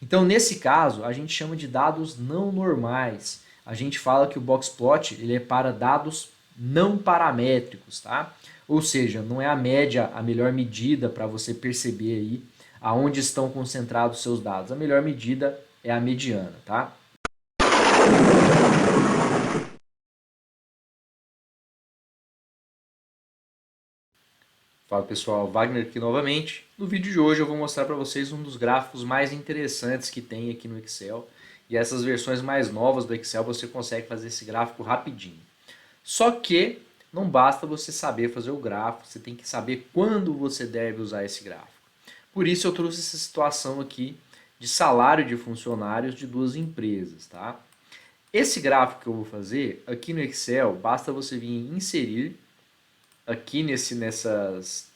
Então, nesse caso, a gente chama de dados não normais. A gente fala que o boxplot ele é para dados não paramétricos, tá? Ou seja, não é a média a melhor medida para você perceber aí aonde estão concentrados seus dados. A melhor medida é a mediana, tá? Fala pessoal, Wagner aqui novamente. No vídeo de hoje eu vou mostrar para vocês um dos gráficos mais interessantes que tem aqui no Excel. E essas versões mais novas do Excel você consegue fazer esse gráfico rapidinho. Só que não basta você saber fazer o gráfico, você tem que saber quando você deve usar esse gráfico. Por isso eu trouxe essa situação aqui de salário de funcionários de duas empresas, tá? Esse gráfico que eu vou fazer aqui no Excel, basta você vir em inserir aqui nessas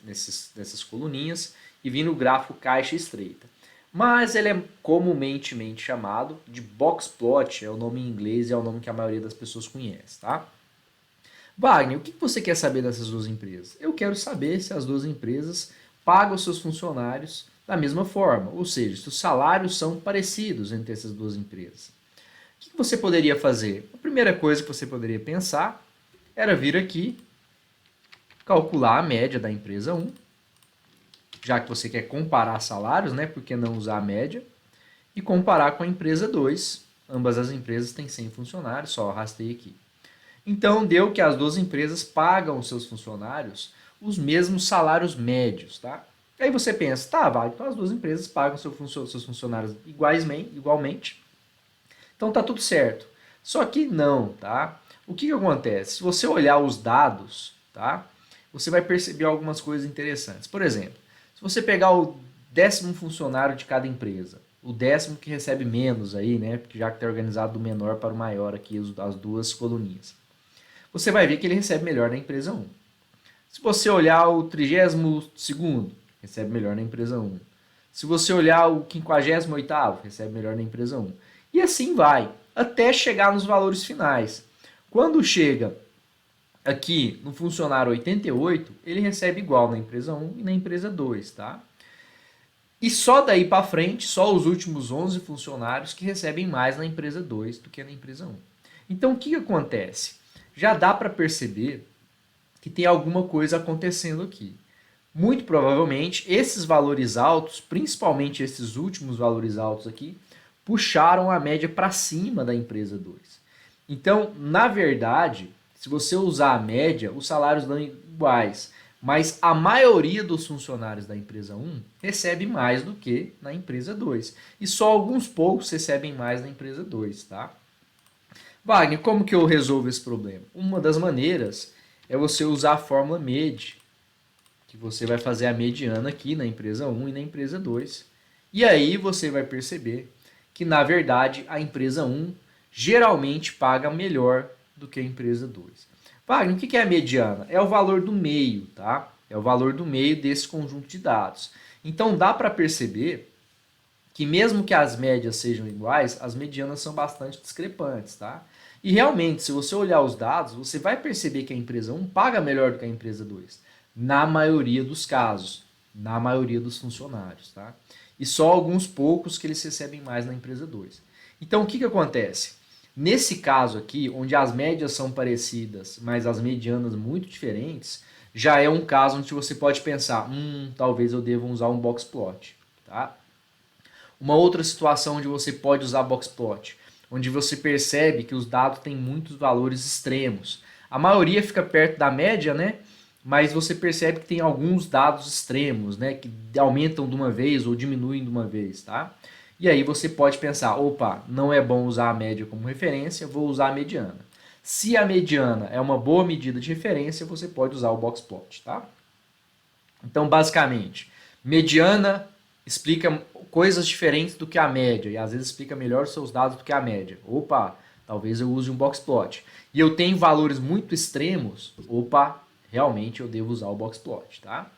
coluninhas e vir no gráfico caixa estreita. Mas ele é comumente chamado de box plot, é o nome em inglês e é o nome que a maioria das pessoas conhece, tá? Wagner, o que você quer saber dessas duas empresas? Eu quero saber se as duas empresas pagam seus funcionários da mesma forma, ou seja, se os salários são parecidos entre essas duas empresas. O que você poderia fazer? A primeira coisa que você poderia pensar era vir aqui, calcular a média da empresa 1, já que você quer comparar salários, né? Por que não usar a média? E comparar com a empresa 2. Ambas as empresas têm 100 funcionários, só arrastei aqui. Então, deu que as duas empresas pagam os seus funcionários os mesmos salários médios, tá? Aí você pensa, tá, vale, então as duas empresas pagam seus funcionários igualmente, então tá tudo certo. Só que não, tá? O que acontece? Se você olhar os dados, tá? Você vai perceber algumas coisas interessantes. Por exemplo, se você pegar o 10º funcionário de cada empresa, o 10º que recebe menos aí, né? Porque já que está organizado do menor para o maior aqui, as duas coluninhas. Você vai ver que ele recebe melhor na empresa 1. Se você olhar o 32º, recebe melhor na empresa 1. Se você olhar o 58º, recebe melhor na empresa 1. E assim vai, até chegar nos valores finais. Quando chega aqui no funcionário 88, ele recebe igual na empresa 1 e na empresa 2, tá? E só daí para frente, só os últimos 11 funcionários que recebem mais na empresa 2 do que na empresa 1. Então o que acontece? Já dá para perceber que tem alguma coisa acontecendo aqui. Muito provavelmente esses valores altos, principalmente esses últimos valores altos aqui, puxaram a média para cima da empresa 2. Então, na verdade, se você usar a média, os salários dão iguais, mas a maioria dos funcionários da empresa 1 recebe mais do que na empresa 2. E só alguns poucos recebem mais na empresa 2, tá? Wagner, como que eu resolvo esse problema? Uma das maneiras é você usar a fórmula MED, que você vai fazer a mediana aqui na empresa 1 e na empresa 2. E aí você vai perceber que, na verdade, a empresa 1 geralmente paga melhor do que a empresa 2. Wagner, o que é a mediana? É o valor do meio, tá? É o valor do meio desse conjunto de dados. Então dá para perceber que mesmo que as médias sejam iguais, as medianas são bastante discrepantes, tá? E realmente, se você olhar os dados, você vai perceber que a empresa 1 paga melhor do que a empresa 2, na maioria dos casos, na maioria dos funcionários, tá? E só alguns poucos que eles recebem mais na empresa 2. Então, o que acontece? Nesse caso aqui, onde as médias são parecidas, mas as medianas muito diferentes, já é um caso onde você pode pensar, talvez eu deva usar um box plot, tá? Uma outra situação onde você pode usar boxplot, onde você percebe que os dados têm muitos valores extremos. A maioria fica perto da média, né? Mas você percebe que tem alguns dados extremos, né? Que aumentam de uma vez ou diminuem de uma vez, tá? E aí você pode pensar, opa, não é bom usar a média como referência, vou usar a mediana. Se a mediana é uma boa medida de referência, você pode usar o boxplot, tá? Então, basicamente, mediana explica coisas diferentes do que a média, e às vezes explica melhor os seus dados do que a média. Opa, talvez eu use um boxplot. E eu tenho valores muito extremos, opa, realmente eu devo usar o boxplot, tá?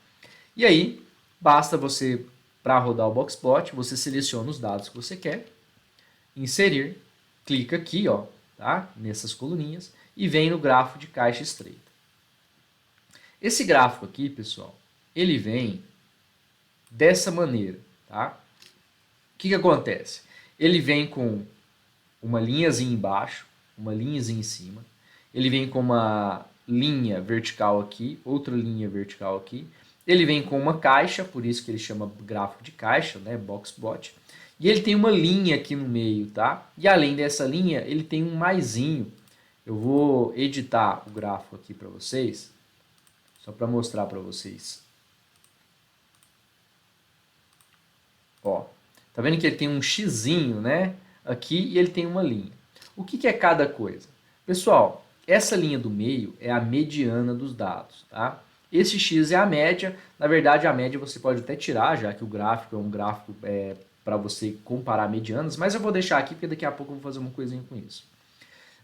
E aí, basta você, para rodar o boxplot, você seleciona os dados que você quer, inserir, clica aqui, ó, tá? Nessas coluninhas, e vem no gráfico de caixa estreita. Esse gráfico aqui, pessoal, ele vem dessa maneira, tá? que acontece? Ele vem com uma linhazinha embaixo, uma linhazinha em cima, ele vem com uma linha vertical aqui, outra linha vertical aqui, ele vem com uma caixa, por isso que ele chama gráfico de caixa, né, box plot, e ele tem uma linha aqui no meio, tá? E além dessa linha, ele tem um maisinho. Eu vou editar o gráfico aqui para vocês, só para mostrar para vocês. Ó, tá vendo que ele tem um xizinho, né? Aqui e ele tem uma linha. O que é cada coisa? Pessoal, essa linha do meio é a mediana dos dados, tá? Esse x é a média. Na verdade, a média você pode até tirar, já que o gráfico é um gráfico para você comparar medianas, mas eu vou deixar aqui porque daqui a pouco eu vou fazer uma coisinha com isso.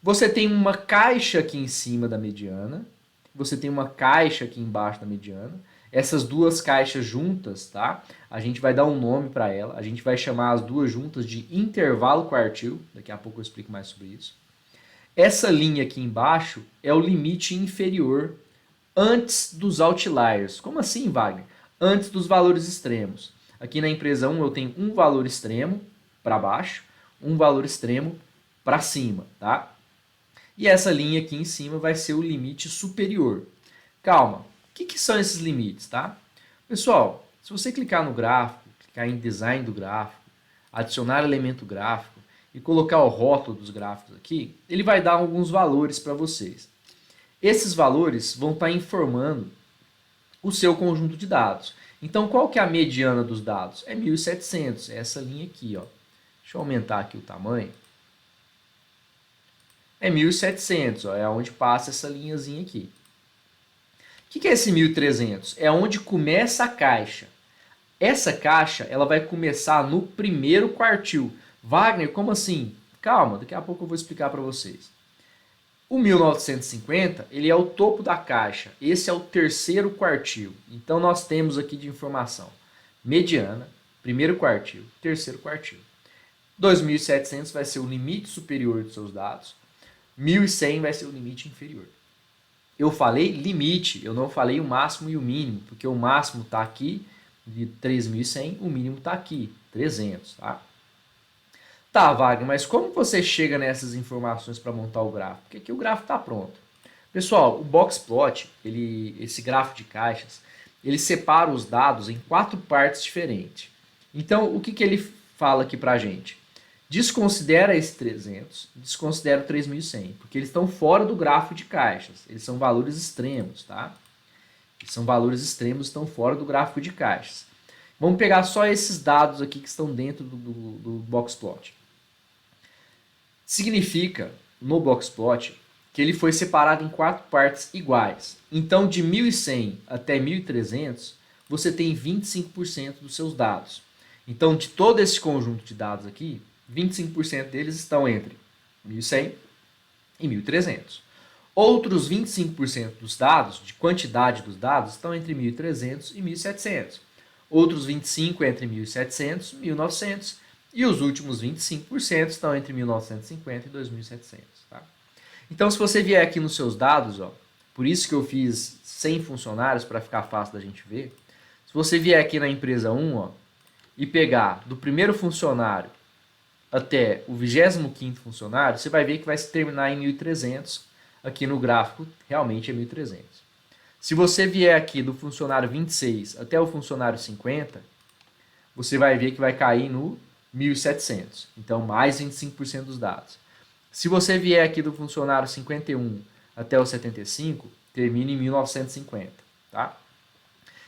Você tem uma caixa aqui em cima da mediana, você tem uma caixa aqui embaixo da mediana. Essas duas caixas juntas, tá? A gente vai dar um nome para ela, a gente vai chamar as duas juntas de intervalo quartil, daqui a pouco eu explico mais sobre isso. Essa linha aqui embaixo é o limite inferior antes dos outliers. Como assim, Wagner? Antes dos valores extremos. Aqui na empresa 1 eu tenho um valor extremo para baixo, um valor extremo para cima, tá? E essa linha aqui em cima vai ser o limite superior. Calma, o que são esses limites, tá? Pessoal, se você clicar no gráfico, clicar em design do gráfico, adicionar elemento gráfico e colocar o rótulo dos gráficos aqui, ele vai dar alguns valores para vocês. Esses valores vão estar informando o seu conjunto de dados. Então, qual que é a mediana dos dados? É 1.700, é essa linha aqui, ó. Deixa eu aumentar aqui o tamanho. É 1.700, ó, é onde passa essa linhazinha aqui. O que é esse 1.300? É onde começa a caixa. Essa caixa ela vai começar no primeiro quartil. Wagner, como assim? Calma, daqui a pouco eu vou explicar para vocês. O 1950 ele é o topo da caixa. Esse é o terceiro quartil. Então nós temos aqui de informação mediana, primeiro quartil, terceiro quartil. 2.700 vai ser o limite superior dos seus dados. 1.100 vai ser o limite inferior. Eu falei limite, eu não falei o máximo e o mínimo, porque o máximo está aqui, de 3.100, o mínimo está aqui, 300, tá? Tá, Wagner, mas como você chega nessas informações para montar o gráfico? Porque aqui o gráfico está pronto. Pessoal, o boxplot, esse gráfico de caixas, ele separa os dados em 4 partes diferentes. Então, o que ele fala aqui para a gente? Desconsidera esse 300, desconsidera o 3.100, porque eles estão fora do gráfico de caixas. Eles são valores extremos, tá? Eles são valores extremos, estão fora do gráfico de caixas. Vamos pegar só esses dados aqui que estão dentro do boxplot. Significa, no boxplot, que ele foi separado em 4 partes iguais. Então, de 1.100 até 1.300, você tem 25% dos seus dados. Então, de todo esse conjunto de dados aqui, 25% deles estão entre 1.100 e 1.300. Outros 25% dos dados, de quantidade dos dados, estão entre 1.300 e 1.700. Outros 25% entre 1.700 e 1.900. E os últimos 25% estão entre 1.950 e 2.700. Tá? Então, se você vier aqui nos seus dados, ó, por isso que eu fiz 100 funcionários para ficar fácil da gente ver. Se você vier aqui na empresa 1 ó, e pegar do primeiro funcionário até o 25º funcionário, você vai ver que vai se terminar em 1.300. Aqui no gráfico, realmente é 1.300. Se você vier aqui do funcionário 26 até o funcionário 50, você vai ver que vai cair no 1.700. Então, mais 25% dos dados. Se você vier aqui do funcionário 51 até o 75, termina em 1.950. Tá?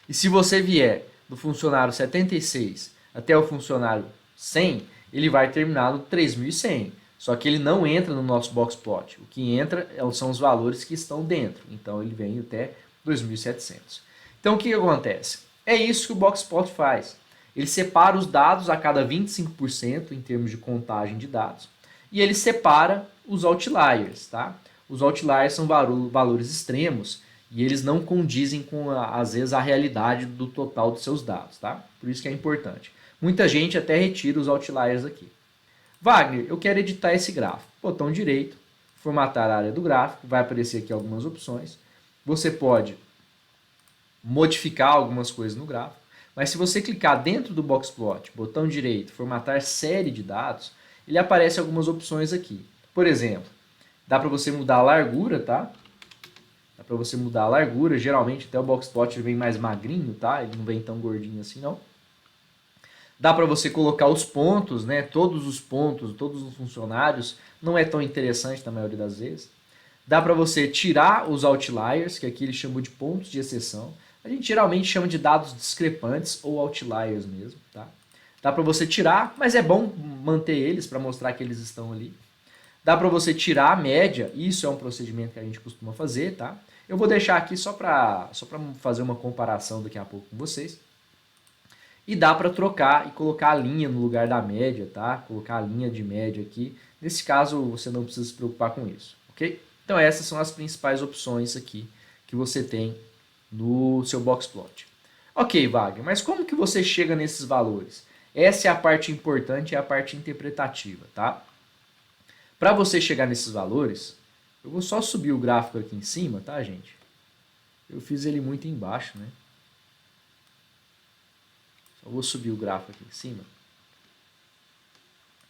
E se você vier do funcionário 76 até o funcionário 100, ele vai terminar no 3.100. Só que ele não entra no nosso boxplot. O que entra são os valores que estão dentro. Então ele vem até 2.700. Então o que acontece? É isso que o boxplot faz. Ele separa os dados a cada 25% em termos de contagem de dados. E ele separa os outliers. Tá? Os outliers são valores extremos e eles não condizem com, às vezes, a realidade do total dos seus dados. Tá? Por isso que é importante. Muita gente até retira os outliers aqui. Wagner, eu quero editar esse gráfico. Botão direito, formatar a área do gráfico, vai aparecer aqui algumas opções. Você pode modificar algumas coisas no gráfico, Mas se você clicar dentro do Boxplot, botão direito, formatar série de dados, ele aparece algumas opções aqui. Por exemplo, dá para você mudar a largura, tá? Dá para você mudar a largura, geralmente até o Boxplot ele vem mais magrinho, tá? Ele não vem tão gordinho assim não. Dá para você colocar os pontos, né? Todos os pontos, todos os funcionários, não é tão interessante na maioria das vezes. Dá para você tirar os outliers, que aqui eles chamam de pontos de exceção. A gente geralmente chama de dados discrepantes ou outliers mesmo, tá? Dá para você tirar, mas é bom manter eles para mostrar que eles estão ali. Dá para você tirar a média, isso é um procedimento que a gente costuma fazer, tá? Eu vou deixar aqui só para fazer uma comparação daqui a pouco com vocês. E dá para trocar e colocar a linha no lugar da média, tá? Colocar a linha de média aqui. Nesse caso, você não precisa se preocupar com isso, ok? Então essas são as principais opções aqui que você tem no seu Boxplot. Ok, Wagner, mas como que você chega nesses valores? Essa é a parte importante, é a parte interpretativa, tá? Para você chegar nesses valores, eu vou só subir o gráfico aqui em cima, tá, gente? Eu fiz ele muito embaixo, né? Só vou subir o gráfico aqui em cima.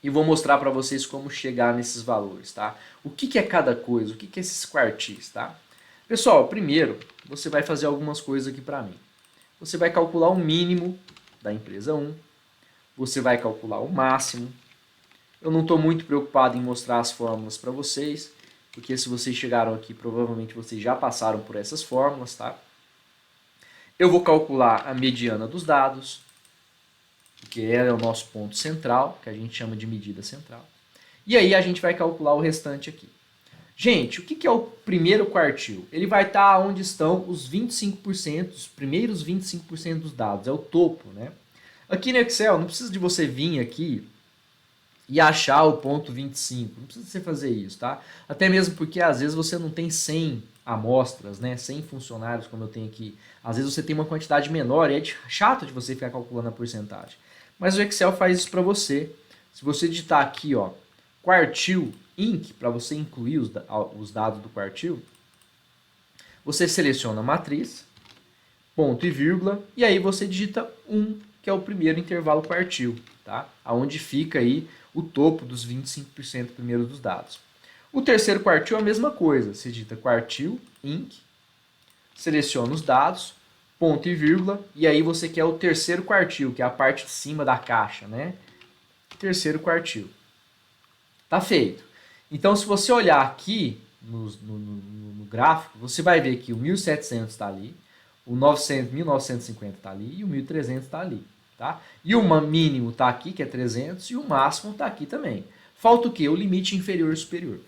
E vou mostrar para vocês como chegar nesses valores, tá? O que é cada coisa, o que é esses quartis, tá? Pessoal, primeiro, você vai fazer algumas coisas aqui para mim. Você vai calcular o mínimo da empresa 1. Você vai calcular o máximo. Eu não estou muito preocupado em mostrar as fórmulas para vocês, porque se vocês chegaram aqui, provavelmente vocês já passaram por essas fórmulas, tá? Eu vou calcular a mediana dos dados, porque ela é o nosso ponto central, que a gente chama de medida central. E aí a gente vai calcular o restante aqui. Gente, o que é o primeiro quartil? Ele vai estar onde estão os 25%, os primeiros 25% dos dados, é o topo, né? Aqui no Excel, não precisa de você vir aqui e achar o ponto 25, não precisa você fazer isso, tá? Até mesmo porque às vezes você não tem 100 amostras, né? 100 funcionários, como eu tenho aqui. Às vezes você tem uma quantidade menor e é chato de você ficar calculando a porcentagem. Mas o Excel faz isso para você. Se você digitar aqui, ó, quartil Inc, para você incluir os dados do quartil, você seleciona a matriz, ponto e vírgula, e aí você digita 1, que é o primeiro intervalo quartil, tá? Aonde fica aí o topo dos 25% primeiro dos dados. O terceiro quartil é a mesma coisa, você digita quartil Inc, seleciona os dados, ponto e vírgula, e aí você quer o terceiro quartil, que é a parte de cima da caixa, né? Terceiro quartil. Tá feito. Então, se você olhar aqui no gráfico, você vai ver que o 1700 está ali, o 1950 está ali e o 1300 está ali. Tá? E o mínimo está aqui, que é 300, e o máximo está aqui também. Falta o quê? O limite inferior e superior.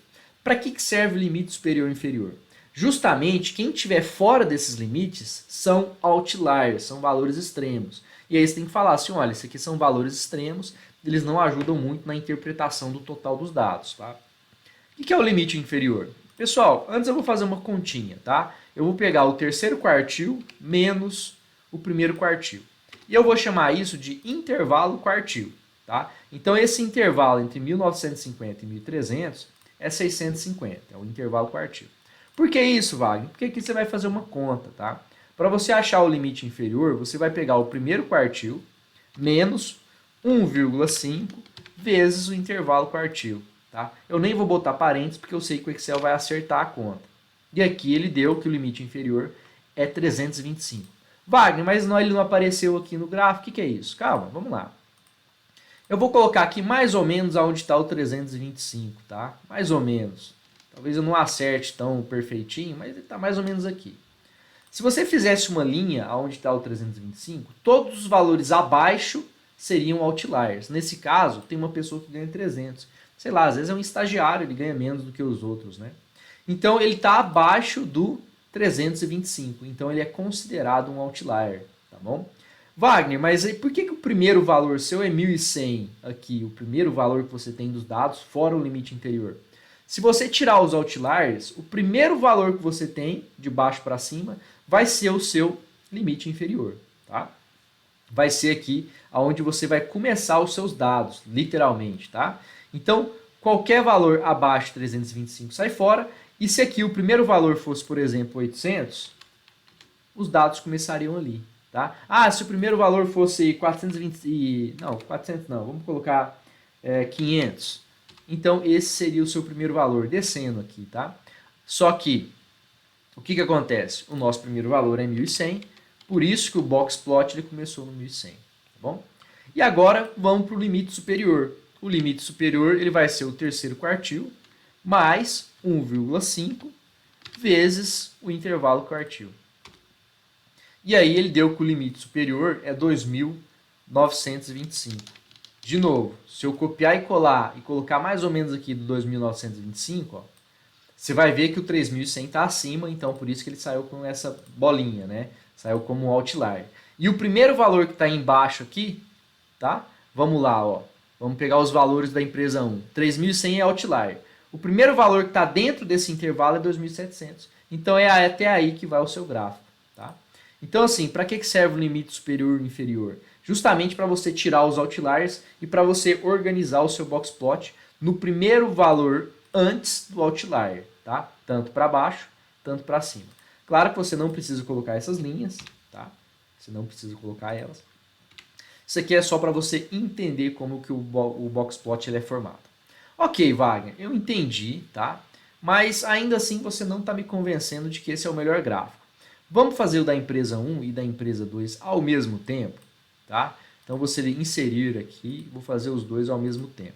Para que serve o limite superior e inferior? Justamente, quem estiver fora desses limites são outliers, são valores extremos. E aí você tem que falar assim, olha, esses aqui são valores extremos, eles não ajudam muito na interpretação do total dos dados. Tá? O que é o limite inferior? Pessoal, antes eu vou fazer uma continha, tá? Eu vou pegar o terceiro quartil menos o primeiro quartil. E eu vou chamar isso de intervalo quartil, tá? Então esse intervalo entre 1950 e 1300 é 650, é o intervalo quartil. Por que isso, Wagner? Porque aqui você vai fazer uma conta, tá? Para você achar o limite inferior, você vai pegar o primeiro quartil menos 1,5 vezes o intervalo quartil. Tá? Eu nem vou botar parênteses porque eu sei que o Excel vai acertar a conta. E aqui ele deu que o limite inferior é 325. Wagner, mas não, ele não apareceu aqui no gráfico. O que é isso? Calma, vamos lá. Eu vou colocar aqui mais ou menos aonde está o 325, tá? Mais ou menos. Talvez eu não acerte tão perfeitinho, mas ele está mais ou menos aqui. Se você fizesse uma linha aonde está o 325, todos os valores abaixo seriam outliers. Nesse caso, tem uma pessoa que ganha 300. Sei lá, às vezes é um estagiário, ele ganha menos do que os outros, né? Então ele está abaixo do 325, então ele é considerado um outlier, tá bom? Wagner, mas aí por que o primeiro valor seu é 1100 aqui, o primeiro valor que você tem dos dados, fora o limite inferior? Se você tirar os outliers, o primeiro valor que você tem, de baixo para cima, vai ser o seu limite inferior, tá? Vai ser aqui onde você vai começar os seus dados, literalmente, tá? Então, qualquer valor abaixo de 325 sai fora. E se aqui o primeiro valor fosse, por exemplo, 800, os dados começariam ali. Tá? Ah, se o primeiro valor fosse 420, não, 400 não, vamos colocar 500. Então, esse seria o seu primeiro valor, descendo aqui, tá? Só que, o que acontece? O nosso primeiro valor é 1.100, por isso que o box plot ele começou no 1.100, tá bom? E agora, vamos para o limite superior. O limite superior ele vai ser o terceiro quartil, mais 1,5 vezes o intervalo quartil. E aí ele deu que o limite superior é 2.925. De novo, se eu copiar e colar e colocar mais ou menos aqui do 2.925, ó, você vai ver que o 3.100 está acima, então por isso que ele saiu com essa bolinha, né? Saiu como um outlier. E o primeiro valor que está embaixo aqui, tá? Vamos lá, ó. Vamos pegar os valores da empresa 1. 3.100 é outlier. O primeiro valor que está dentro desse intervalo é 2.700. Então é até aí que vai o seu gráfico, tá? Então assim, para que serve o limite superior e inferior? Justamente para você tirar os outliers e para você organizar o seu box plot no primeiro valor antes do outlier, tá? Tanto para baixo, tanto para cima. Claro que você não precisa colocar essas linhas, tá? Você não precisa colocar elas. Isso aqui é só para você entender como que o box plot ele é formado. Ok, Wagner, eu entendi, tá? Mas ainda assim você não está me convencendo de que esse é o melhor gráfico. Vamos fazer o da empresa 1 e da empresa 2 ao mesmo tempo, tá? Então vou inserir aqui, vou fazer os dois ao mesmo tempo.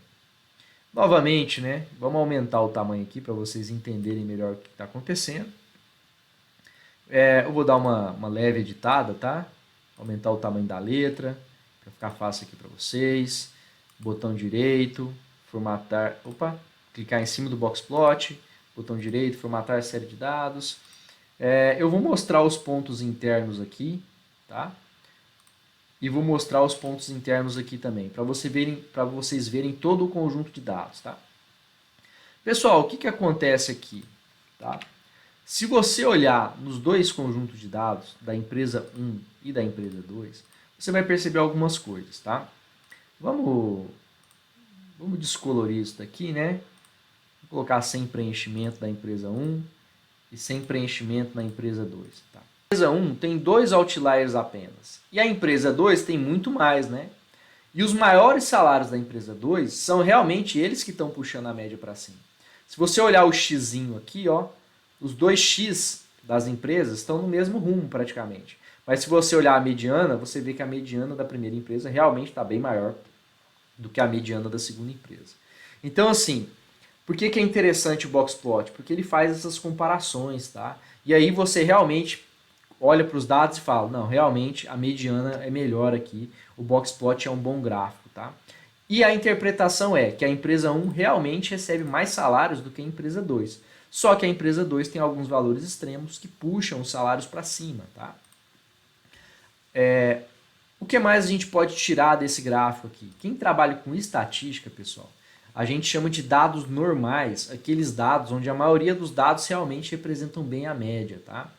Novamente, né? Vamos aumentar o tamanho aqui para vocês entenderem melhor o que está acontecendo. Eu vou dar uma leve editada, tá? Aumentar o tamanho da letra, para ficar fácil aqui para vocês. Botão direito, formatar, clicar em cima do box plot, botão direito, formatar série de dados. Eu vou mostrar os pontos internos aqui, tá? E vou mostrar os pontos internos aqui também, para vocês verem todo o conjunto de dados, tá? Pessoal, o que acontece aqui, tá? Se você olhar nos dois conjuntos de dados, da empresa 1 e da empresa 2, você vai perceber algumas coisas, tá? Vamos descolorir isso daqui, né? Vou colocar sem preenchimento da empresa 1 e sem preenchimento na empresa 2, tá? A empresa 1 tem 2 outliers apenas, e a empresa 2 tem muito mais, né? E os maiores salários da empresa 2 são realmente eles que estão puxando a média para cima. Se você olhar o xzinho aqui, ó, os 2x das empresas estão no mesmo rumo praticamente. Mas se você olhar a mediana, você vê que a mediana da primeira empresa realmente está bem maior do que a mediana da segunda empresa. Então assim, por que é interessante o box plot? Porque ele faz essas comparações, tá? E aí você realmente olha para os dados e fala, não, realmente a mediana é melhor aqui, o box plot é um bom gráfico, tá? E a interpretação é que a empresa 1 realmente recebe mais salários do que a empresa 2. Só que a empresa 2 tem alguns valores extremos que puxam os salários para cima, tá? O que mais a gente pode tirar desse gráfico aqui? Quem trabalha com estatística, pessoal, a gente chama de dados normais, aqueles dados onde a maioria dos dados realmente representam bem a média, tá?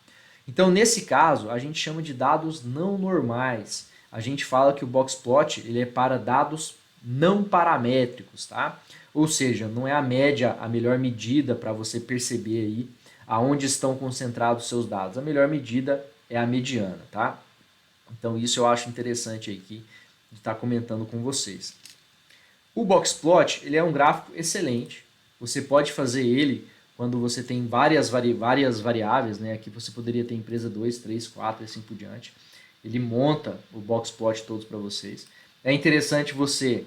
Então, nesse caso, a gente chama de dados não normais. A gente fala que o box plot ele é para dados não paramétricos, tá? Ou seja, não é a média a melhor medida para você perceber aí aonde estão concentrados os seus dados. A melhor medida é a mediana, tá? Então isso eu acho interessante aqui de estar comentando com vocês. O box plot ele é um gráfico excelente. Você pode fazer ele quando você tem várias variáveis, né? Aqui você poderia ter empresa 2, 3, 4 e assim por diante. Ele monta o box plot todos para vocês. É interessante você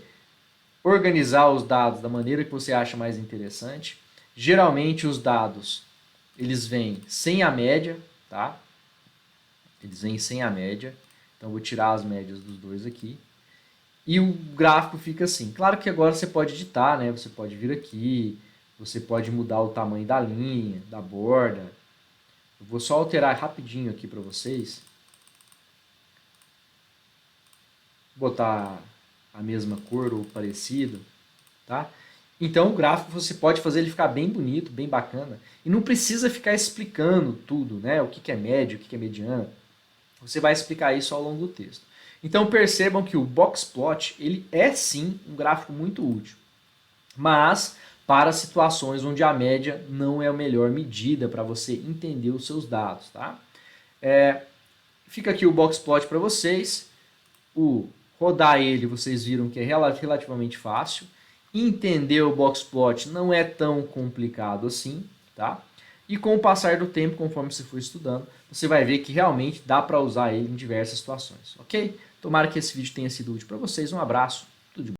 organizar os dados da maneira que você acha mais interessante. Geralmente os dados eles vêm sem a média, tá? Eles vêm sem a média. Então eu vou tirar as médias dos dois aqui. E o gráfico fica assim. Claro que agora você pode editar, né? Você pode vir aqui, você pode mudar o tamanho da linha, da borda. Eu vou só alterar rapidinho aqui para vocês. Botar a mesma cor ou parecido, tá? Então o gráfico você pode fazer ele ficar bem bonito, bem bacana. E não precisa ficar explicando tudo, né? O que é médio, o que é mediana. Você vai explicar isso ao longo do texto. Então percebam que o box plot ele é sim um gráfico muito útil, mas para situações onde a média não é a melhor medida para você entender os seus dados, tá? Fica aqui o boxplot para vocês. Rodar ele, vocês viram que é relativamente fácil. Entender o boxplot não é tão complicado assim, tá? E com o passar do tempo, conforme você for estudando, você vai ver que realmente dá para usar ele em diversas situações, ok? Tomara que esse vídeo tenha sido útil para vocês. Um abraço.